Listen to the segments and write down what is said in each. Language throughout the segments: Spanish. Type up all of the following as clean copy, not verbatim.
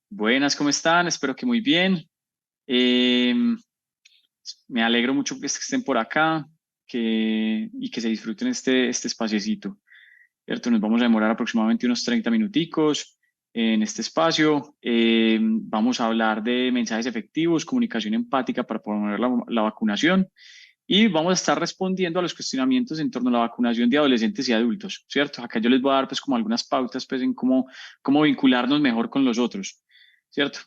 Buenas, ¿cómo están? Espero que muy bien. Eh, Me alegro mucho que estén por acá y que se disfruten este espaciecito, ¿cierto? Nos vamos a demorar aproximadamente unos 30 minuticos en este espacio. Vamos a hablar de mensajes efectivos, comunicación empática para promover la vacunación y vamos a estar respondiendo a los cuestionamientos en torno a la vacunación de adolescentes y adultos, ¿cierto? Acá yo les voy a dar pues como algunas pautas pues en cómo vincularnos mejor con los otros, ¿cierto?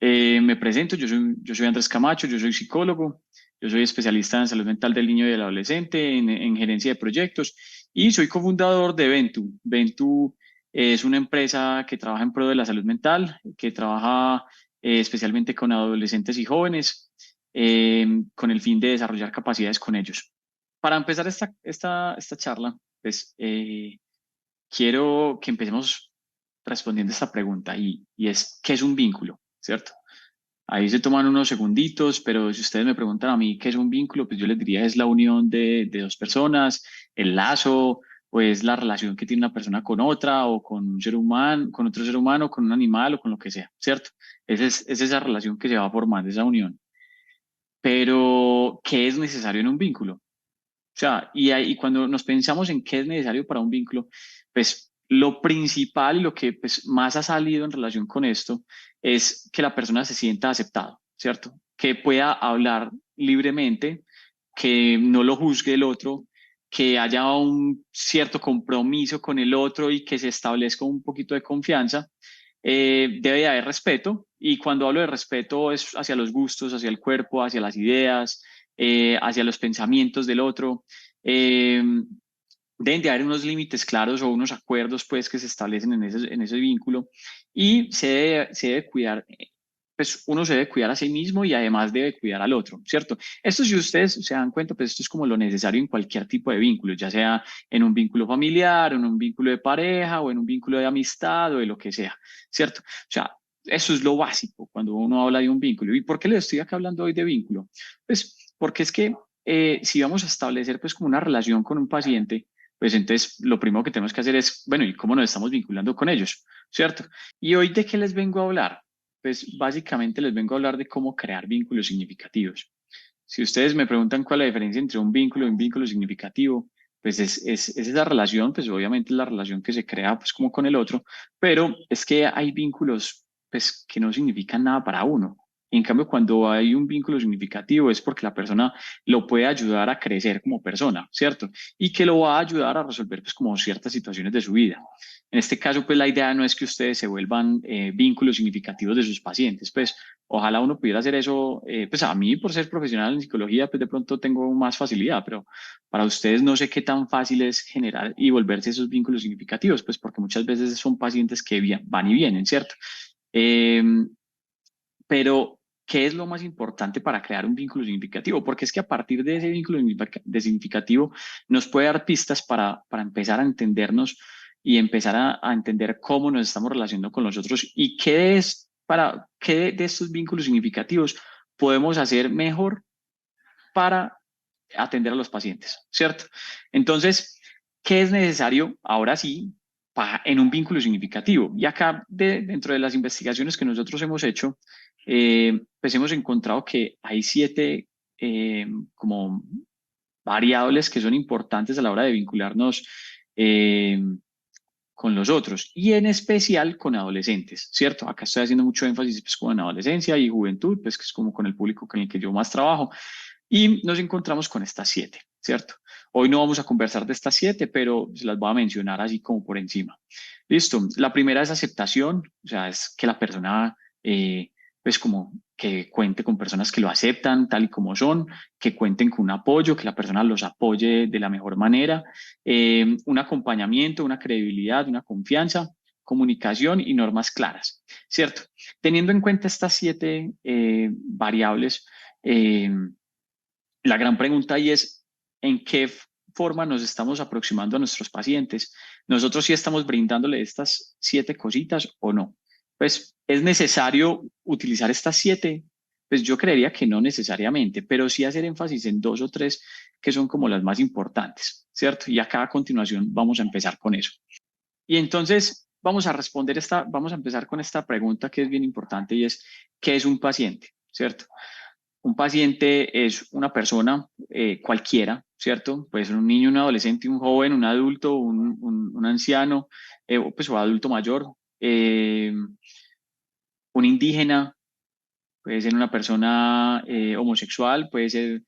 Me presento, yo soy Andrés Camacho, yo soy psicólogo, yo soy especialista en salud mental del niño y del adolescente, en gerencia de proyectos y soy cofundador de Ventu. Ventu es una empresa que trabaja en pro de la salud mental, que trabaja especialmente con adolescentes y jóvenes con el fin de desarrollar capacidades con ellos. Para empezar esta charla, pues quiero que empecemos respondiendo esta pregunta y es, ¿qué es un vínculo? ¿Cierto? Ahí se toman unos segunditos, pero si ustedes me preguntan a mí qué es un vínculo, pues yo les diría es la unión de dos personas, el lazo, o es la relación que tiene una persona con otra, o con un ser humano, con otro ser humano, con un animal, o con lo que sea, ¿cierto? Es esa relación que se va formando, esa unión. Pero, ¿qué es necesario en un vínculo? O sea, y cuando nos pensamos en qué es necesario para un vínculo, pues lo principal y lo que pues, más ha salido en relación con esto es que la persona se sienta aceptado, ¿cierto? Que pueda hablar libremente, que no lo juzgue el otro, que haya un cierto compromiso con el otro y que se establezca un poquito de confianza. Debe de haber respeto y cuando hablo de respeto es hacia los gustos, hacia el cuerpo, hacia las ideas, hacia los pensamientos del otro. Eh, Deben de haber unos límites claros o unos acuerdos pues que se establecen en ese vínculo y se debe cuidar, pues uno se debe cuidar a sí mismo y además debe cuidar al otro, ¿cierto? Esto si ustedes se dan cuenta, pues esto es como lo necesario en cualquier tipo de vínculo, ya sea en un vínculo familiar, en un vínculo de pareja o en un vínculo de amistad o de lo que sea, ¿cierto? O sea, eso es lo básico cuando uno habla de un vínculo. ¿Y por qué les estoy acá hablando hoy de vínculo? Pues porque es que si vamos a establecer pues como una relación con un paciente, pues entonces lo primero que tenemos que hacer es, bueno, ¿y cómo nos estamos vinculando con ellos? ¿Cierto? ¿Y hoy de qué les vengo a hablar? Pues básicamente les vengo a hablar de cómo crear vínculos significativos. Si ustedes me preguntan cuál es la diferencia entre un vínculo y un vínculo significativo, pues es esa relación, pues obviamente es la relación que se crea pues como con el otro, pero es que hay vínculos pues que no significan nada para uno. En cambio, cuando hay un vínculo significativo es porque la persona lo puede ayudar a crecer como persona, ¿cierto? Y que lo va a ayudar a resolver pues como ciertas situaciones de su vida. En este caso, pues la idea no es que ustedes se vuelvan vínculos significativos de sus pacientes, pues ojalá uno pudiera hacer eso, pues a mí por ser profesional en psicología, pues de pronto tengo más facilidad, pero para ustedes no sé qué tan fácil es generar y volverse esos vínculos significativos, pues porque muchas veces son pacientes que van y vienen, ¿cierto? Eh, pero, ¿qué es lo más importante para crear un vínculo significativo? Porque es que a partir de ese vínculo significativo nos puede dar pistas para empezar a entendernos y empezar a entender cómo nos estamos relacionando con los otros y qué de estos vínculos significativos podemos hacer mejor para atender a los pacientes, ¿cierto? Entonces, ¿qué es necesario ahora sí en un vínculo significativo? Y acá, dentro de las investigaciones que nosotros hemos hecho, pues hemos encontrado que hay 7 como variables que son importantes a la hora de vincularnos eh, con los otros y en especial con adolescentes, ¿cierto? Acá estoy haciendo mucho énfasis pues, como en adolescencia y juventud, pues que es como con el público con el que yo más trabajo y nos encontramos con estas 7, ¿cierto? Hoy no vamos a conversar de estas 7, pero se las voy a mencionar así como por encima. Listo. La primera es aceptación, o sea, es que la persona, pues como que cuente con personas que lo aceptan tal y como son, que cuenten con un apoyo, que la persona los apoye de la mejor manera, un acompañamiento, una credibilidad, una confianza, comunicación y normas claras, ¿cierto? Teniendo en cuenta estas 7 variables, eh, la gran pregunta ahí es, ¿en qué forma nos estamos aproximando a nuestros pacientes? ¿Nosotros sí estamos brindándole estas 7 cositas o no? Pues, ¿es necesario utilizar estas 7? Pues yo creería que no necesariamente, pero sí hacer énfasis en 2 o 3 que son como las más importantes, ¿cierto? Y acá a continuación vamos a empezar con eso. Y entonces, vamos a empezar con esta pregunta que es bien importante y es, ¿qué es un paciente? ¿Cierto? Un paciente es una persona cualquiera, ¿cierto? Puede ser un niño, un adolescente, un joven, un adulto, un anciano, o adulto mayor, un indígena, puede ser una persona homosexual, puede ser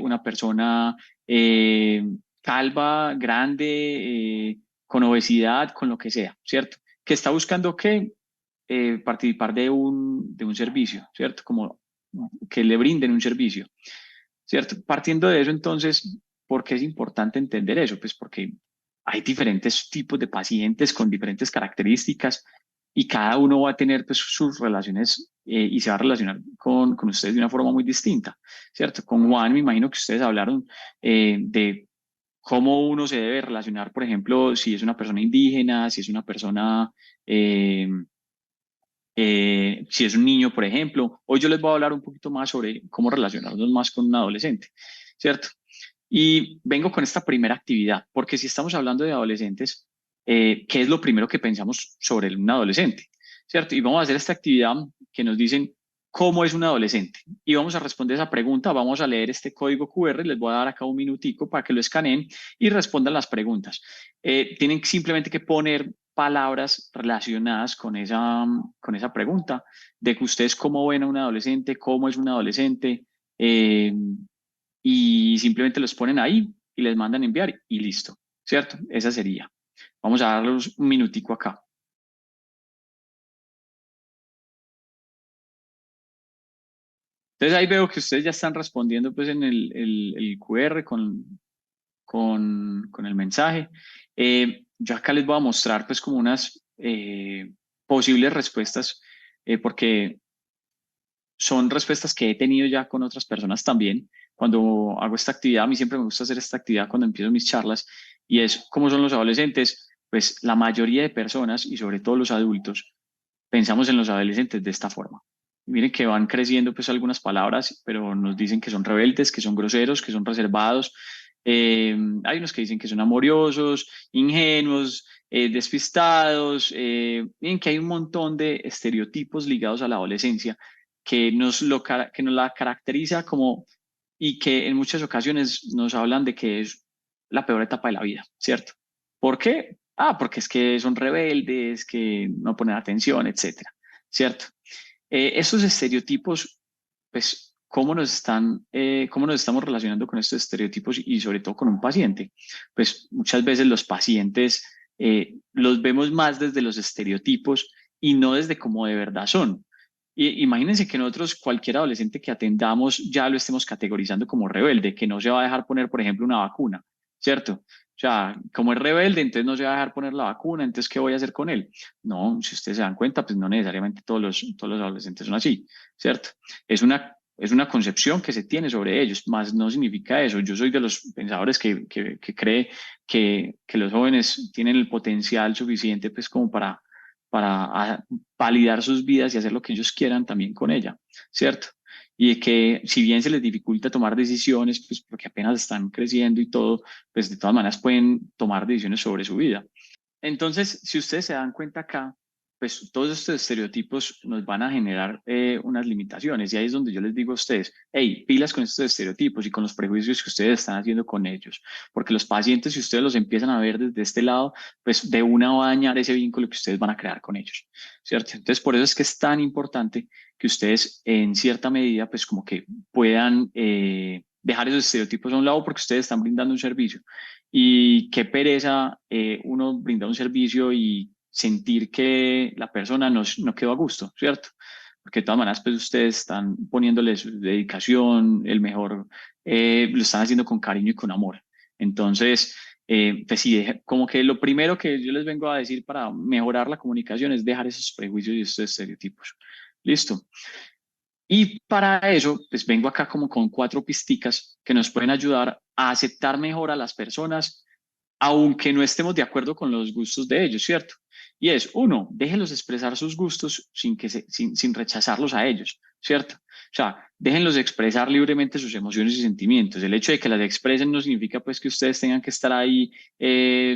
una persona eh, calva, grande, con obesidad, con lo que sea, ¿cierto? Que está buscando que participar de un servicio, ¿cierto? Como que le brinden un servicio, ¿cierto? Partiendo de eso, entonces, ¿por qué es importante entender eso? Pues porque hay diferentes tipos de pacientes con diferentes características y cada uno va a tener pues, sus relaciones y se va a relacionar con ustedes de una forma muy distinta, ¿cierto? Con Juan me imagino que ustedes hablaron de cómo uno se debe relacionar, por ejemplo, si es una persona indígena, si es una persona, si es un niño, por ejemplo. Hoy yo les voy a hablar un poquito más sobre cómo relacionarnos más con un adolescente, ¿cierto? Y vengo con esta primera actividad, porque si estamos hablando de adolescentes, ¿qué es lo primero que pensamos sobre un adolescente? ¿Cierto? Y vamos a hacer esta actividad que nos dicen cómo es un adolescente. Y vamos a responder esa pregunta, vamos a leer este código QR, les voy a dar acá un minutico para que lo escaneen y respondan las preguntas. Tienen simplemente que poner palabras relacionadas con esa pregunta, de que ustedes cómo ven a un adolescente, cómo es un adolescente, eh, y simplemente los ponen ahí y les mandan enviar y listo, ¿cierto? Esa sería. Vamos a darles un minutico acá. Entonces ahí veo que ustedes ya están respondiendo pues en el QR con el mensaje. Yo acá les voy a mostrar pues como unas posibles respuestas, porque son respuestas que he tenido ya con otras personas también. Cuando hago esta actividad, a mí siempre me gusta hacer esta actividad cuando empiezo mis charlas, y es cómo son los adolescentes. Pues la mayoría de personas, y sobre todo los adultos, pensamos en los adolescentes de esta forma. Y miren que van creciendo pues algunas palabras, pero nos dicen que son rebeldes, que son groseros, que son reservados. Hay unos que dicen que son amoriosos, ingenuos, despistados. Miren que hay un montón de estereotipos ligados a la adolescencia que nos la caracteriza como y que en muchas ocasiones nos hablan de que es la peor etapa de la vida, ¿cierto? ¿Por qué? Ah, porque es que son rebeldes, que no ponen atención, etcétera, ¿cierto? Esos estereotipos, pues, cómo nos estamos relacionando con estos estereotipos y sobre todo con un paciente? Pues muchas veces los pacientes los vemos más desde los estereotipos y no desde cómo de verdad son. Imagínense que nosotros, cualquier adolescente que atendamos, ya lo estemos categorizando como rebelde, que no se va a dejar poner, por ejemplo, una vacuna, ¿cierto? O sea, como es rebelde, entonces no se va a dejar poner la vacuna, entonces, ¿qué voy a hacer con él? No, si ustedes se dan cuenta, pues no necesariamente todos los adolescentes son así, ¿cierto? Es una concepción que se tiene sobre ellos, más no significa eso. Yo soy de los pensadores que cree que los jóvenes tienen el potencial suficiente, pues, como para validar sus vidas y hacer lo que ellos quieran también con ella, ¿cierto? Y que si bien se les dificulta tomar decisiones, pues porque apenas están creciendo y todo, pues de todas maneras pueden tomar decisiones sobre su vida. Entonces, si ustedes se dan cuenta acá, pues todos estos estereotipos nos van a generar unas limitaciones y ahí es donde yo les digo a ustedes, hey, pilas con estos estereotipos y con los prejuicios que ustedes están haciendo con ellos, porque los pacientes, si ustedes los empiezan a ver desde este lado, pues de una va a dañar ese vínculo que ustedes van a crear con ellos, ¿cierto? Entonces, por eso es que es tan importante que ustedes en cierta medida, pues como que puedan dejar esos estereotipos a un lado porque ustedes están brindando un servicio. Y qué pereza uno brindar un servicio y sentir que la persona no quedó a gusto, ¿cierto? Porque de todas maneras, pues ustedes están poniéndole su dedicación, el mejor, lo están haciendo con cariño y con amor. Entonces, pues sí, como que lo primero que yo les vengo a decir para mejorar la comunicación es dejar esos prejuicios y esos estereotipos. Listo. Y para eso, pues vengo acá como con cuatro pisticas que nos pueden ayudar a aceptar mejor a las personas, aunque no estemos de acuerdo con los gustos de ellos, ¿cierto? Y es, uno, déjelos expresar sus gustos sin rechazarlos a ellos, ¿cierto? O sea, déjenlos expresar libremente sus emociones y sentimientos. El hecho de que las expresen no significa pues que ustedes tengan que estar ahí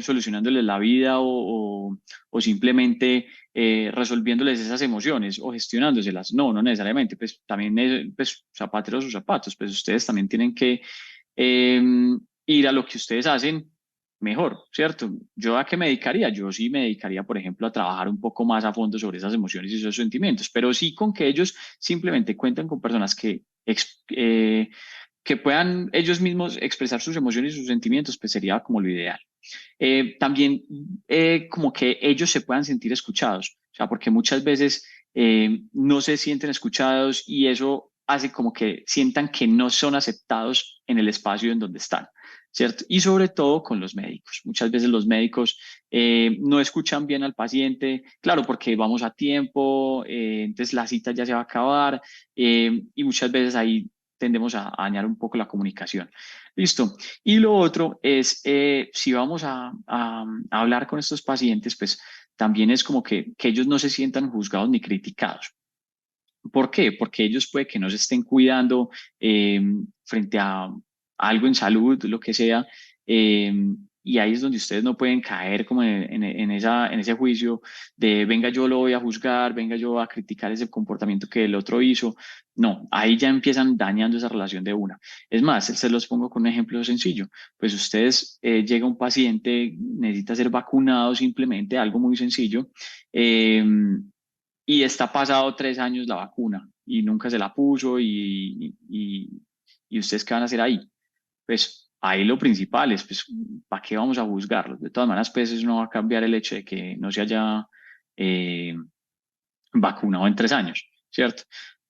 solucionándoles la vida o simplemente resolviéndoles esas emociones o gestionándoselas. No, no necesariamente. Pues también, pues, zapateros sus zapatos, pues ustedes también tienen que eh, ir a lo que ustedes hacen mejor, ¿cierto? ¿Yo a qué me dedicaría? Yo sí me dedicaría, por ejemplo, a trabajar un poco más a fondo sobre esas emociones y esos sentimientos, pero sí con que ellos simplemente cuenten con personas que puedan ellos mismos expresar sus emociones y sus sentimientos, pues sería como lo ideal. También como que ellos se puedan sentir escuchados, o sea, porque muchas veces no se sienten escuchados y eso hace como que sientan que no son aceptados en el espacio en donde están, ¿cierto? Y sobre todo con los médicos. Muchas veces los médicos no escuchan bien al paciente, claro, porque vamos a tiempo, entonces la cita ya se va a acabar y muchas veces ahí tendemos a dañar un poco la comunicación. Listo. Y lo otro es, si vamos a hablar con estos pacientes, pues también es como que ellos no se sientan juzgados ni criticados. ¿Por qué? Porque ellos puede que no se estén cuidando eh, frente a algo en salud, lo que sea, eh, y ahí es donde ustedes no pueden caer como en ese juicio de venga yo lo voy a juzgar, venga yo a criticar ese comportamiento que el otro hizo. No, ahí ya empiezan dañando esa relación de una. Es más, se los pongo con un ejemplo sencillo. Pues ustedes, llega un paciente, necesita ser vacunado simplemente, algo muy sencillo. eh, y está pasado 3 años la vacuna y nunca se la puso y ustedes qué van a hacer ahí. Pues ahí lo principal es, pues, ¿para qué vamos a juzgarlo? De todas maneras, pues eso no va a cambiar el hecho de que no se haya eh, vacunado en 3 años, ¿cierto?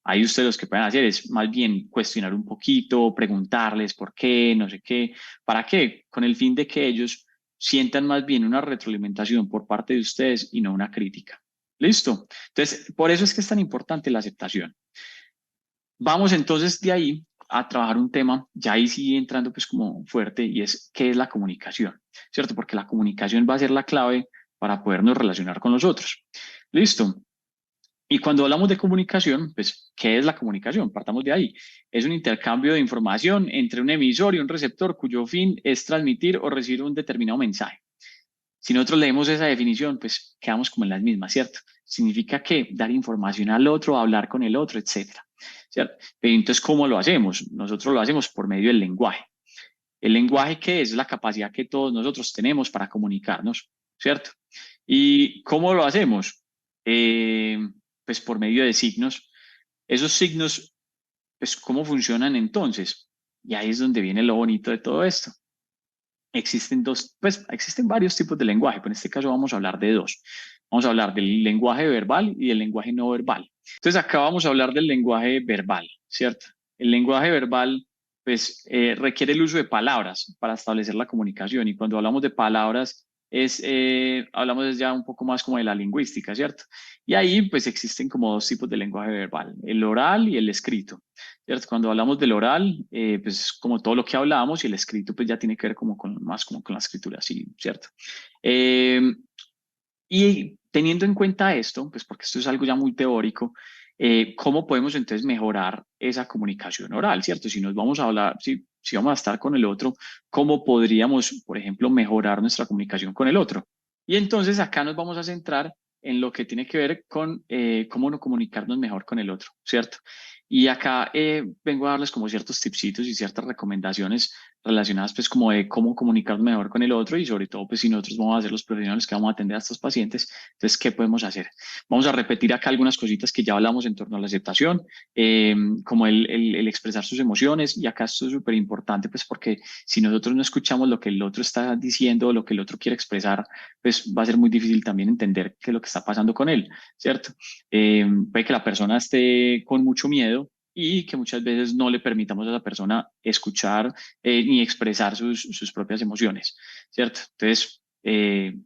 Ahí ustedes lo que pueden hacer es más bien cuestionar un poquito, preguntarles por qué, no sé qué, para qué, con el fin de que ellos sientan más bien una retroalimentación por parte de ustedes y no una crítica. ¿Listo? Entonces, por eso es que es tan importante la aceptación. Vamos entonces de ahí a trabajar un tema, ya ahí sí entrando pues como fuerte, y es qué es la comunicación, ¿cierto? Porque la comunicación va a ser la clave para podernos relacionar con los otros. ¿Listo? Y cuando hablamos de comunicación, pues, ¿qué es la comunicación? Partamos de ahí. Es un intercambio de información entre un emisor y un receptor cuyo fin es transmitir o recibir un determinado mensaje. Si nosotros leemos esa definición, pues quedamos como en las mismas, ¿cierto? Significa que dar información al otro, hablar con el otro, etcétera, ¿cierto? Pero entonces, ¿cómo lo hacemos? Nosotros lo hacemos por medio del lenguaje. El lenguaje, ¿qué es? La capacidad que todos nosotros tenemos para comunicarnos, ¿cierto? ¿Y cómo lo hacemos? Eh, pues por medio de signos. Esos signos, pues, ¿cómo funcionan entonces? Y ahí es donde viene lo bonito de todo esto. Existen varios tipos de lenguaje, pero en este caso vamos a hablar de dos. Vamos a hablar del lenguaje verbal y del lenguaje no verbal. Entonces acá vamos a hablar del lenguaje verbal, ¿cierto? El lenguaje verbal, pues, requiere el uso de palabras para establecer la comunicación y cuando hablamos de palabras hablamos ya un poco más como de la lingüística, ¿cierto? Y ahí pues existen como dos tipos de lenguaje verbal, el oral y el escrito. ¿Cierto? Cuando hablamos del oral, pues como todo lo que hablamos y el escrito pues ya tiene que ver como con, más como con la escritura, sí, ¿cierto? Eh, y teniendo en cuenta esto, pues porque esto es algo ya muy teórico, ¿cómo podemos entonces mejorar esa comunicación oral, ¿cierto? Si nos vamos a hablar, si vamos a estar con el otro, ¿cómo podríamos, por ejemplo, mejorar nuestra comunicación con el otro? Y entonces acá nos vamos a centrar en lo que tiene que ver con cómo no comunicarnos mejor con el otro, ¿cierto? Y acá vengo a darles como ciertos tipsitos y ciertas recomendaciones relacionadas pues como de cómo comunicarnos mejor con el otro y sobre todo pues si nosotros vamos a ser los profesionales que vamos a atender a estos pacientes, entonces ¿qué podemos hacer? Vamos a repetir acá algunas cositas que ya hablamos en torno a la aceptación, como el expresar sus emociones y acá esto es súper importante pues porque si nosotros no escuchamos lo que el otro está diciendo o lo que el otro quiere expresar, pues va a ser muy difícil también entender qué es lo que está pasando con él, ¿cierto? Puede que la persona esté con mucho miedo y que muchas veces no le permitamos a esa persona escuchar ni expresar sus propias emociones, ¿cierto? Entonces,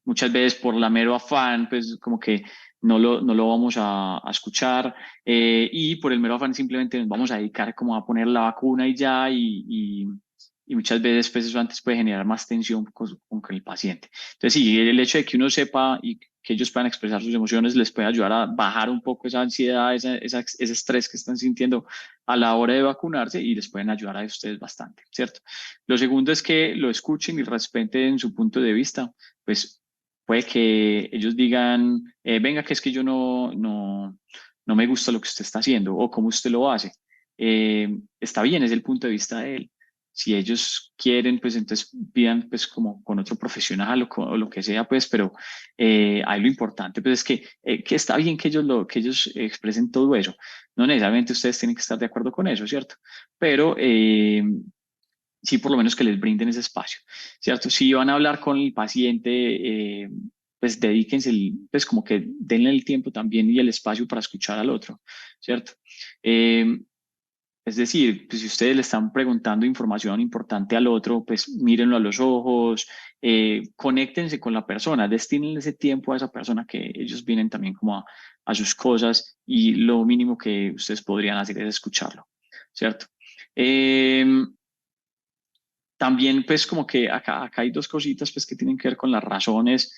muchas veces por la mero afán, pues como que no lo vamos a escuchar y por el mero afán simplemente nos vamos a dedicar como a poner la vacuna y ya y muchas veces pues eso antes puede generar más tensión con el paciente. Entonces, sí, el hecho de que uno sepa y que ellos puedan expresar sus emociones les puede ayudar a bajar un poco esa ansiedad, ese estrés que están sintiendo a la hora de vacunarse y les pueden ayudar a ustedes bastante, ¿cierto? Lo segundo es que lo escuchen y respeten su punto de vista, pues puede que ellos digan, venga, que es que yo no me gusta lo que usted está haciendo o cómo usted lo hace. Está bien, es el punto de vista de él. Si ellos quieren, pues entonces pidan pues como con otro profesional o lo que sea, pues, pero ahí lo importante pues es que está bien que ellos expresen todo eso. No necesariamente ustedes tienen que estar de acuerdo con eso, ¿cierto? Pero sí por lo menos que les brinden ese espacio, ¿cierto? Si van a hablar con el paciente, pues dedíquense, pues como que denle el tiempo también y el espacio para escuchar al otro, ¿cierto? Eh, es decir, pues si ustedes le están preguntando información importante al otro, pues mírenlo a los ojos, conéctense con la persona, destinen ese tiempo a esa persona que ellos vienen también como a sus cosas y lo mínimo que ustedes podrían hacer es escucharlo, ¿cierto? Eh, también pues como que acá hay dos cositas pues que tienen que ver con las razones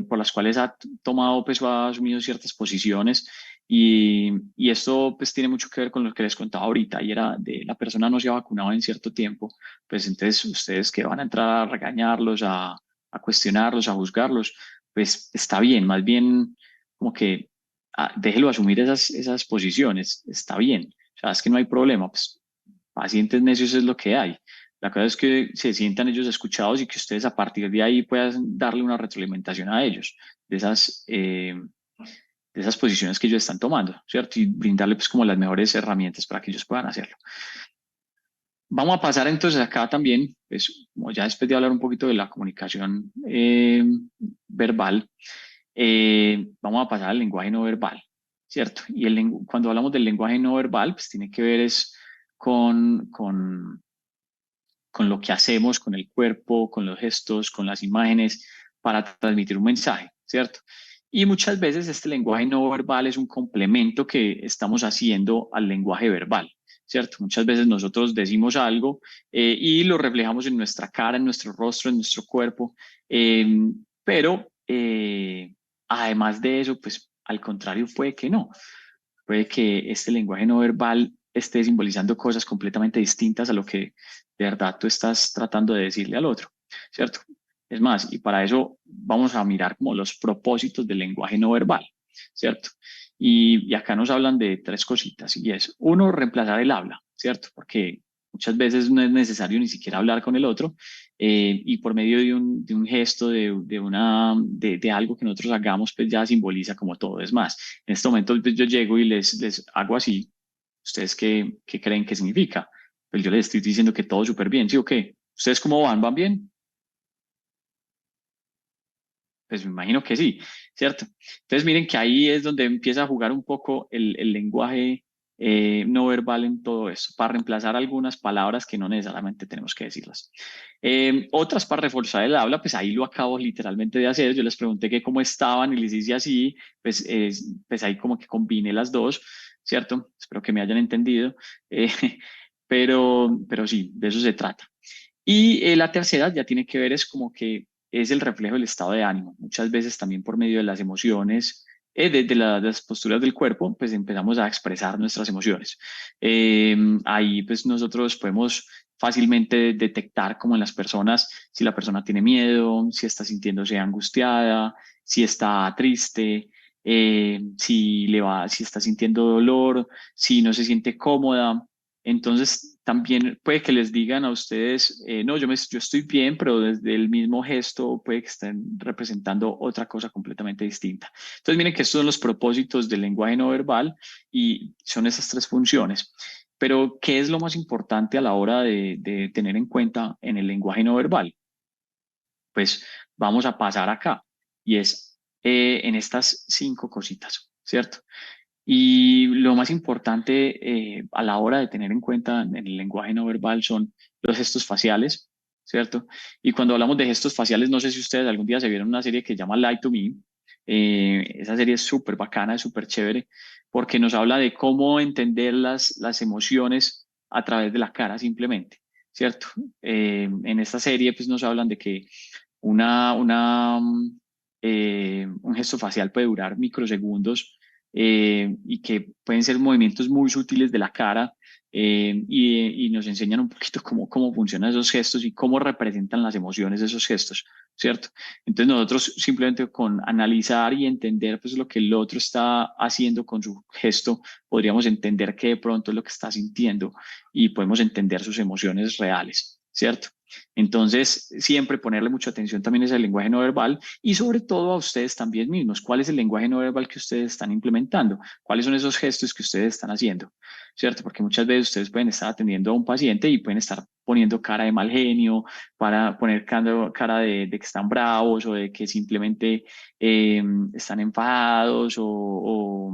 por las cuales ha tomado pues o ha asumido ciertas posiciones y esto pues tiene mucho que ver con lo que les contaba ahorita y era de la persona no se ha vacunado en cierto tiempo, pues entonces ustedes que van a entrar a regañarlos, a cuestionarlos, a juzgarlos, pues está bien, más bien como que déjelo asumir esas posiciones, está bien, o sea, es que no hay problema, pues pacientes necios es lo que hay. La cosa es que se sientan ellos escuchados y que ustedes a partir de ahí puedan darle una retroalimentación a ellos de esas posiciones que ellos están tomando, ¿cierto? Y brindarle pues como las mejores herramientas para que ellos puedan hacerlo. Vamos a pasar entonces acá también, pues como ya después de hablar un poquito de la comunicación verbal, vamos a pasar al lenguaje no verbal, ¿cierto? Y cuando hablamos del lenguaje no verbal, pues tiene que ver es con lo que hacemos, con el cuerpo, con los gestos, con las imágenes, para transmitir un mensaje, ¿cierto? Y muchas veces este lenguaje no verbal es un complemento que estamos haciendo al lenguaje verbal, ¿cierto? Muchas veces nosotros decimos algo y lo reflejamos en nuestra cara, en nuestro rostro, en nuestro cuerpo, eh, pero además de eso, pues al contrario puede que no. Puede que este lenguaje no verbal esté simbolizando cosas completamente distintas a lo que de verdad tú estás tratando de decirle al otro, ¿cierto? Es más, y para eso vamos a mirar como los propósitos del lenguaje no verbal, ¿cierto? Y acá nos hablan de tres cositas, y es, uno, reemplazar el habla, ¿cierto? Porque muchas veces no es necesario ni siquiera hablar con el otro, y por medio de un gesto, de algo que nosotros hagamos, pues ya simboliza como todo. Es más, en este momento pues, yo llego y les hago así. ¿Ustedes qué creen que significa? Pues yo les estoy diciendo que todo súper bien, ¿sí o qué? ¿Ustedes cómo van? ¿Van bien? Pues me imagino que sí, ¿cierto? Entonces miren que ahí es donde empieza a jugar un poco el lenguaje no verbal en todo esto, para reemplazar algunas palabras que no necesariamente tenemos que decirlas. Otras para reforzar el habla, pues ahí lo acabo literalmente de hacer. Yo les pregunté que cómo estaban y les hice así, pues ahí como que combiné las dos, ¿cierto? Espero que me hayan entendido, eh, pero sí, de eso se trata. Y la tercera ya tiene que ver es como que es el reflejo del estado de ánimo. Muchas veces también por medio de las emociones, de las posturas del cuerpo, pues empezamos a expresar nuestras emociones. Ahí pues nosotros podemos fácilmente detectar como en las personas si la persona tiene miedo, si está sintiéndose angustiada, si está triste, si está sintiendo dolor, si no se siente cómoda. Entonces, también puede que les digan a ustedes, no, yo estoy bien, pero desde el mismo gesto puede que estén representando otra cosa completamente distinta. Entonces, miren que estos son los propósitos del lenguaje no verbal y son esas tres funciones. Pero, ¿qué es lo más importante a la hora de tener en cuenta en el lenguaje no verbal? Pues vamos a pasar acá y es en estas cinco cositas, ¿cierto? Y lo más importante a la hora de tener en cuenta en el lenguaje no verbal son los gestos faciales, ¿cierto? Y cuando hablamos de gestos faciales, no sé si ustedes algún día se vieron una serie que se llama Lie to Me. Esa serie es súper bacana, es súper chévere, porque nos habla de cómo entender las emociones a través de la cara simplemente, ¿cierto? En esta serie pues nos hablan de que una un gesto facial puede durar microsegundos y que pueden ser movimientos muy sutiles de la cara y nos enseñan un poquito cómo funcionan esos gestos y cómo representan las emociones de esos gestos, ¿cierto? Entonces nosotros simplemente con analizar y entender pues lo que el otro está haciendo con su gesto, podríamos entender qué de pronto es lo que está sintiendo y podemos entender sus emociones reales, ¿cierto? Entonces, siempre ponerle mucha atención también es el lenguaje no verbal y sobre todo a ustedes también mismos. ¿Cuál es el lenguaje no verbal que ustedes están implementando? ¿Cuáles son esos gestos que ustedes están haciendo? ¿Cierto? Porque muchas veces ustedes pueden estar atendiendo a un paciente y pueden estar poniendo cara de mal genio, para poner cara de que están bravos o de que simplemente eh, están enfadados o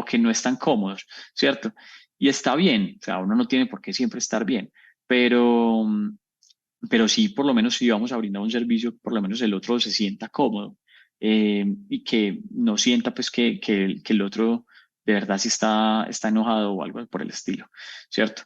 que no están cómodos, ¿cierto? Y está bien, o sea, uno no tiene por qué siempre estar bien, pero pero sí, por lo menos si vamos a brindar un servicio, por lo menos el otro se sienta cómodo y que no sienta pues que el otro de verdad sí está enojado o algo por el estilo, ¿cierto?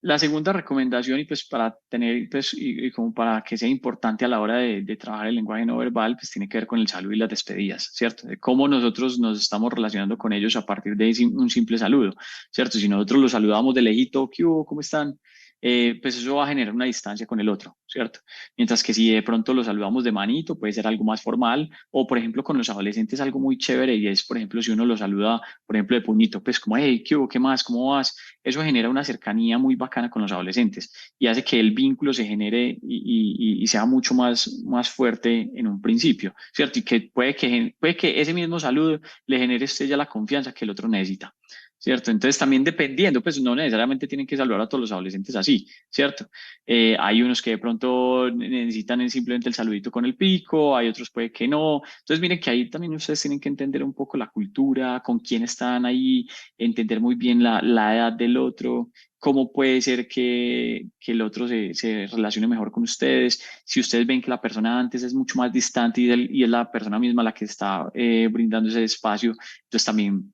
La segunda recomendación, y pues para tener, pues, y como para que sea importante a la hora de trabajar el lenguaje no verbal, pues tiene que ver con el saludo y las despedidas, ¿cierto? De cómo nosotros nos estamos relacionando con ellos a partir de un simple saludo, ¿cierto? Si nosotros los saludamos de lejito, ¿qué hubo? ¿Cómo están? Pues eso va a generar una distancia con el otro, ¿cierto? Mientras que si de pronto los saludamos de manito, puede ser algo más formal, o por ejemplo con los adolescentes algo muy chévere y es, por ejemplo, si uno los saluda, por ejemplo, de puñito, pues como, hey, ¿qué hubo? ¿Qué más? ¿Cómo vas? Eso genera una cercanía muy bacana con los adolescentes y hace que el vínculo se genere y sea mucho más fuerte en un principio, ¿cierto? Y que puede que ese mismo saludo le genere a usted ya la confianza que el otro necesita, ¿cierto? Entonces también dependiendo, pues no necesariamente tienen que saludar a todos los adolescentes así, ¿cierto? Hay unos que de pronto necesitan simplemente el saludito con el pico, hay otros puede que no. Entonces miren que ahí también ustedes tienen que entender un poco la cultura, con quién están ahí, entender muy bien la edad del otro, cómo puede ser que el otro se relacione mejor con ustedes. Si ustedes ven que la persona antes es mucho más distante y es la persona misma la que está brindando ese espacio, entonces también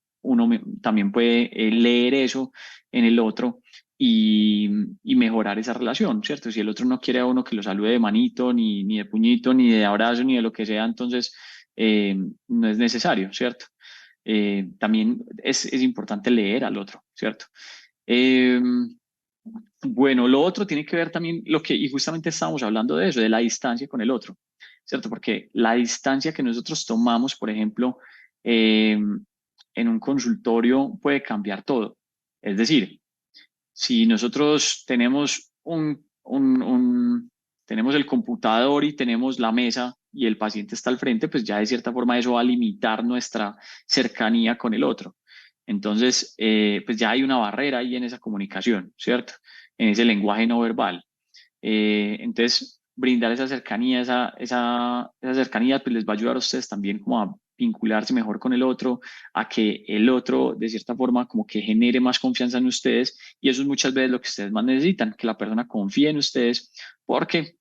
también puede leer eso en el otro. Y mejorar esa relación, ¿cierto? Si el otro no quiere a uno que lo salude de manito, ni de puñito, ni de abrazo, ni de lo que sea, entonces no es necesario, ¿cierto? También es importante leer al otro, ¿cierto? Eh, bueno, lo otro tiene que ver también y justamente estábamos hablando de eso, de la distancia con el otro, ¿cierto? Porque la distancia que nosotros tomamos, por ejemplo, en un consultorio puede cambiar todo. Es decir, si nosotros tenemos tenemos el computador y tenemos la mesa y el paciente está al frente, pues ya de cierta forma eso va a limitar nuestra cercanía con el otro. Entonces, pues ya hay una barrera ahí en esa comunicación, ¿cierto? En ese lenguaje no verbal. Entonces, brindar esa cercanía, esa cercanía, pues les va a ayudar a ustedes también como a vincularse mejor con el otro, a que el otro, de cierta forma, como que genere más confianza en ustedes. Y eso es muchas veces lo que ustedes más necesitan, que la persona confíe en ustedes, porque,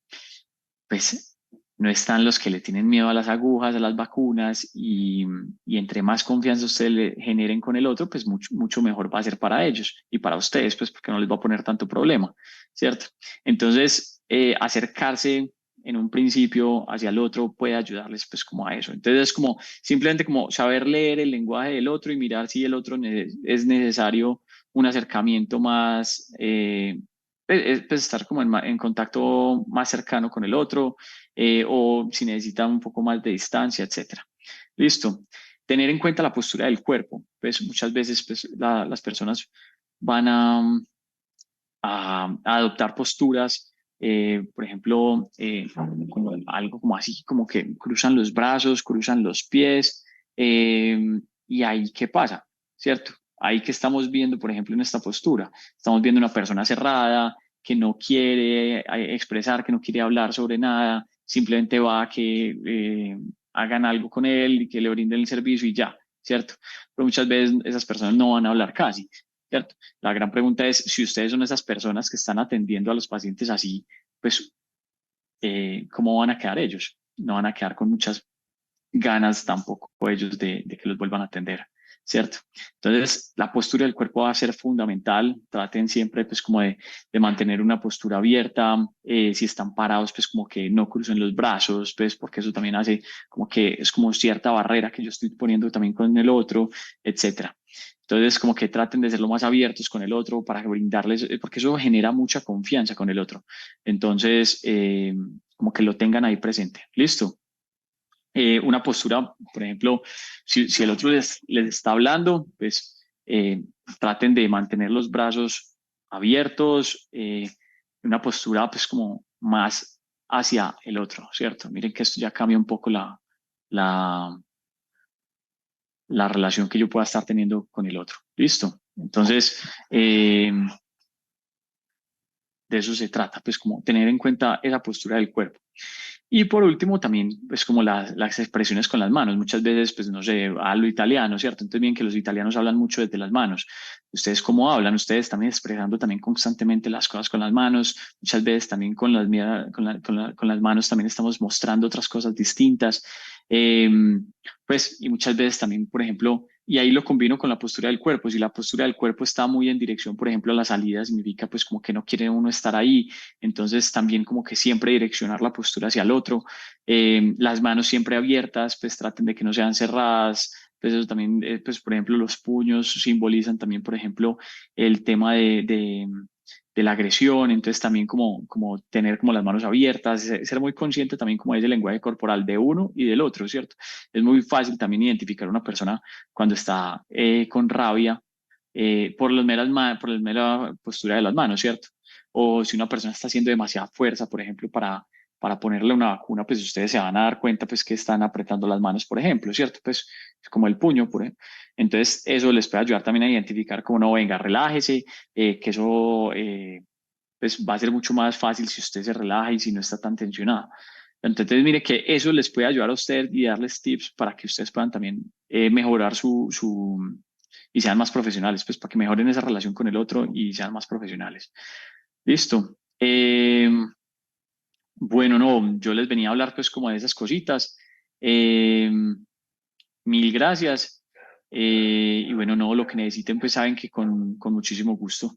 pues, no están los que le tienen miedo a las agujas, a las vacunas, y entre más confianza ustedes le generen con el otro, pues mucho mejor va a ser para ellos y para ustedes, pues porque no les va a poner tanto problema, ¿cierto? Entonces, acercarse en un principio hacia el otro puede ayudarles pues como a eso. Entonces es como simplemente como saber leer el lenguaje del otro y mirar si el otro es necesario un acercamiento más, pues estar como en contacto más cercano con el otro o si necesita un poco más de distancia, etcétera. Listo. Tener en cuenta la postura del cuerpo. Pues muchas veces pues, las personas van a adoptar posturas, por ejemplo, como algo como así, como que cruzan los brazos, cruzan los pies, eh, y ahí qué pasa, ¿cierto? Ahí que estamos viendo, por ejemplo, en esta postura, estamos viendo una persona cerrada que no quiere expresar, que no quiere hablar sobre nada, simplemente va a que hagan algo con él y que le brinden el servicio y ya, ¿cierto? Pero muchas veces esas personas no van a hablar casi, ¿cierto? La gran pregunta es, si ustedes son esas personas que están atendiendo a los pacientes así, pues, ¿cómo van a quedar ellos? No van a quedar con muchas ganas tampoco ellos de que los vuelvan a atender. ¿cierto? Entonces, la postura del cuerpo va a ser fundamental. Traten siempre, pues, como de mantener una postura abierta. Si están parados, pues, como que no crucen los brazos, pues, porque eso también hace como que es como cierta barrera que yo estoy poniendo también con el otro, etcétera. Entonces, como que traten de ser lo más abiertos con el otro para brindarles, porque eso genera mucha confianza con el otro. Entonces, como que lo tengan ahí presente. ¿Listo? Una postura, por ejemplo, si el otro les está hablando, pues traten de mantener los brazos abiertos, una postura pues como más hacia el otro, ¿cierto? Miren que esto ya cambia un poco la, la relación que yo pueda estar teniendo con el otro. ¿Listo? Entonces, de eso se trata, pues como tener en cuenta esa postura del cuerpo. Y por último, también, pues como las expresiones con las manos. Muchas veces, pues no sé, a lo italiano, ¿cierto? Entonces, bien que los italianos hablan mucho desde las manos. ¿Ustedes cómo hablan? Ustedes también expresando también constantemente las cosas con las manos. Muchas veces también con con las manos también estamos mostrando otras cosas distintas. Eh, pues, y muchas veces también, por ejemplo, y ahí lo combino con la postura del cuerpo. Si la postura del cuerpo está muy en dirección, por ejemplo, a la salida, significa pues como que no quiere uno estar ahí, entonces también como que siempre direccionar la postura hacia el otro. Las manos siempre abiertas, pues traten de que no sean cerradas. Pues eso también, pues por ejemplo, los puños simbolizan también, por ejemplo, el tema de la agresión, entonces también como tener como las manos abiertas, ser muy consciente también como es el lenguaje corporal de uno y del otro, ¿cierto? Es muy fácil también identificar a una persona cuando está con rabia por la mera postura de las manos, ¿cierto? O si una persona está haciendo demasiada fuerza, por ejemplo, para ponerle una vacuna, pues ustedes se van a dar cuenta pues que están apretando las manos, por ejemplo, ¿cierto? Pues es como el puño, por ejemplo. Entonces eso les puede ayudar también a identificar como no, venga, relájese, que eso pues va a ser mucho más fácil si usted se relaja y si no está tan tensionado. Entonces, mire que eso les puede ayudar a usted y darles tips para que ustedes puedan también mejorar y sean más profesionales, pues para que mejoren esa relación con el otro y sean más profesionales. Listo. Bueno, no, yo les venía a hablar pues como de esas cositas. Eh, Mil gracias. Y bueno, no, lo que necesiten pues saben que con muchísimo gusto.